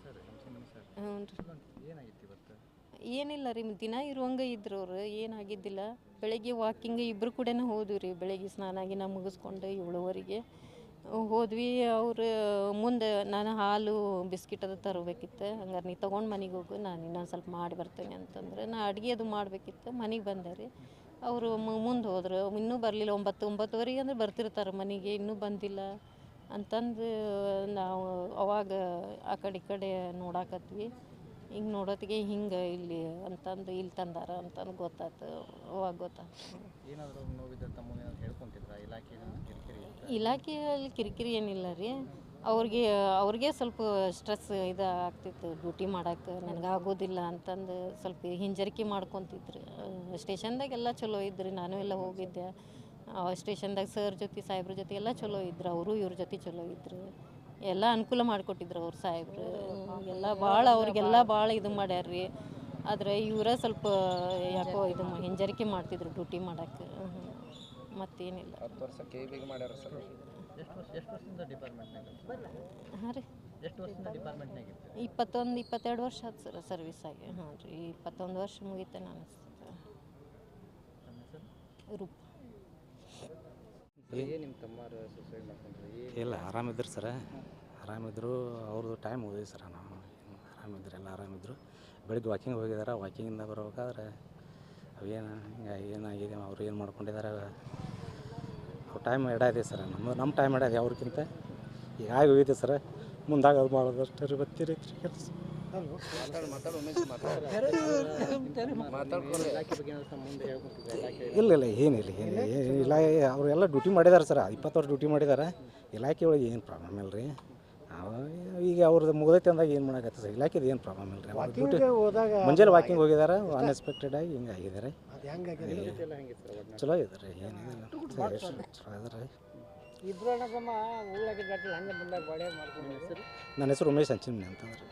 ಹ್ಞೂ ರೀ ಏನಿಲ್ಲ ರೀ ದಿನ ಇರುವಂಗೆ ಇದ್ರು ಅವ್ರು ಏನಾಗಿದ್ದಿಲ್ಲ. ಬೆಳಗ್ಗೆ ವಾಕಿಂಗ್ ಇಬ್ಬರು ಕೂಡ ಹೋದ್ವಿ ರೀ. ಬೆಳಗ್ಗೆ ಸ್ನಾನ ಗಿನ ಮುಗಿಸ್ಕೊಂಡು 7:30ಗೆ ಹೋದ್ವಿ. ಅವ್ರು ಮುಂದೆ ನಾನು ಹಾಲು ಬಿಸ್ಕಿಟ್ ಅದು ತರಬೇಕಿತ್ತು. ಹಂಗಾರೆ ನೀ ತೊಗೊಂಡು ಮನೆಗೆ ಹೋಗು, ನಾನು ಇನ್ನೊಂದು ಸ್ವಲ್ಪ ಮಾಡಿ ಬರ್ತೇನೆ ಅಂತಂದ್ರೆ ನಾ ಅಡುಗೆ ಅದು ಮಾಡಬೇಕಿತ್ತು. ಮನೆಗೆ ಬಂದೆ ರೀ. ಅವರು ಮುಂದೆ ಹೋದ್ರು. ಇನ್ನೂ ಬರಲಿಲ್ಲ. 9-9:30 ಅಂದ್ರೆ ಬರ್ತಿರ್ತಾರೆ ಮನೆಗೆ, ಇನ್ನೂ ಬಂದಿಲ್ಲ ಅಂತಂದು ನಾವು ಅವಾಗ ಆ ಕಡೆ ನೋಡಾಕತ್ವಿ. ಹಿಂಗೆ ನೋಡೋತ್ತಿಗೆ ಹಿಂಗೆ ಇಲ್ಲಿ ಅಂತಂದು ಇಲ್ಲಿ ತಂದಾರ ಅಂತಂದು ಗೊತ್ತಾಯ್ತು. ಅವಾಗ ಗೊತ್ತಾಯ್ತು. ಇಲಾಖೆಯಲ್ಲಿ ಕಿರಿಕಿರಿ ಏನಿಲ್ಲ ರೀ. ಅವ್ರಿಗೆ ಸ್ವಲ್ಪ ಸ್ಟ್ರೆಸ್ ಇದು ಆಗ್ತಿತ್ತು ಡ್ಯೂಟಿ ಮಾಡೋಕ್ಕೆ. ನನಗಾಗೋದಿಲ್ಲ ಅಂತಂದು ಸ್ವಲ್ಪ ಹಿಂಜರಿಕೆ ಮಾಡ್ಕೊತಿದ್ರು. ಸ್ಟೇಷನ್ದಾಗೆಲ್ಲ ಚಲೋ ಇದ್ರಿ. ನಾನು ಎಲ್ಲ ಹೋಗಿದ್ದೆ ಸ್ಟೇಷನ್ದಾಗ. ಸರ್ ಜೊತೆ ಸಾಹೇಬ್ರ ಜೊತೆ ಎಲ್ಲ ಚಲೋ ಇದ್ರು. ಅವರು ಇವ್ರ ಜೊತೆ ಚಲೋ ಇದ್ರು. ಎಲ್ಲ ಅನುಕೂಲ ಮಾಡಿಕೊಟ್ಟಿದ್ರು ಅವ್ರು ಸಾಹೇಬ್ರು. ಎಲ್ಲ ಭಾಳ ಅವ್ರಿಗೆಲ್ಲ ಭಾಳ ಇದು ಮಾಡ್ಯಾರ ರೀ. ಆದರೆ ಇವರ ಸ್ವಲ್ಪ ಯಾಕೋ ಇದು ಹಿಂಜರಿಕೆ ಮಾಡ್ತಿದ್ರು ಡ್ಯೂಟಿ ಮಾಡೋಕ್ಕೆ. ಮತ್ತೇನಿಲ್ಲ. 10 ವರ್ಷ KBG ಮಾಡ್ಯಾರ ಸರ್. ಹಾಂ ರೀ 21-22 ವರ್ಷ ಆಯ್ತು ಸರ್ ಸರ್ವಿಸ್ ಆಗಿ. ಹ್ಞೂ ರೀ 21 ವರ್ಷ ಮುಗೀತೆ ನಾನು ರೂಪ. ನಿಮ್ಮ ತಮ್ಮರು ಸುಸೈಡ್ ಮಾಡ್ಕೊಂಡ್ರು? ಇಲ್ಲ ಆರಾಮಿದ್ರು ಸರ, ಆರಾಮಿದ್ರು. ಅವ್ರದ್ದು ಟೈಮ್ ಹೋಗಿದೆ ಸರ. ನಾವು ಆರಾಮಿದ್ರು, ಎಲ್ಲ ಆರಾಮಿದ್ರು. ಬೆಳಿಗ್ಗೆ ವಾಕಿಂಗ್ ಹೋಗಿದ್ದಾರೆ. ವಾಕಿಂಗಿಂದ ಬರ್ಬೇಕಾದ್ರೆ ಅವೇನು ಏನಾಗಿದೆ, ಅವ್ರು ಏನು ಮಾಡ್ಕೊಂಡಿದ್ದಾರೆ, ಅವ್ರ ಟೈಮ್ ಇದೆ ಸರ. ನಮ್ಮ ಟೈಮ್ ಇದೆ ಅವ್ರಿಗಿಂತ. ಈಗ ಆಗಿ ಹೋಗಿದೆ ಸರ. ಮುಂದಾಗ ಅದು ಮಾಡೋದು ಅಷ್ಟೇ ರೀ. ಬರ್ತೀರಿ ಕೆಲಸ ಇಲ್ಲ ಏನಿಲ್ಲ ಅವರೆಲ್ಲ ಡ್ಯೂಟಿ ಮಾಡಿದ್ದಾರೆ ಸರ್. 20 ವರ್ಷ ಡ್ಯೂಟಿ ಮಾಡಿದ್ದಾರೆ. ಇಲಾಖೆ ಒಳಗೆ ಏನು ಪ್ರಾಬ್ಲಮ್ ಇಲ್ಲ ರೀ. ಈಗ ಅವ್ರದ್ದು ಮುಗ್ದೈತೆ ಅಂದಾಗ ಏನು ಮಾಡೋಕತ್ತೆ ಸರ್. ಇಲಾಖೆದು ಏನು ಪ್ರಾಬ್ಲಮ್ ಇಲ್ಲ ರೀ. ಅವ್ರು ಡ್ಯೂಟಿ ಮುಂಜಾನೆ ವಾಕಿಂಗ್ ಹೋಗಿದ್ದಾರೆ. ಅನ್ಎಕ್ಸ್ಪೆಕ್ಟೆಡ್ ಆಗಿ ಹಿಂಗೆ ಆಗಿದ್ದಾರೆ. ಚಲೋ ಇದ್ದಾರೆ, ಏನಿಲ್ಲ ಚಲೋ ಇದ್ದಾರೆ. ನನ್ನ ಹೆಸರು ಉಮೇಶ್ ಹಂಚಿಮನಿ ಅಂತಂದ್ರೆ.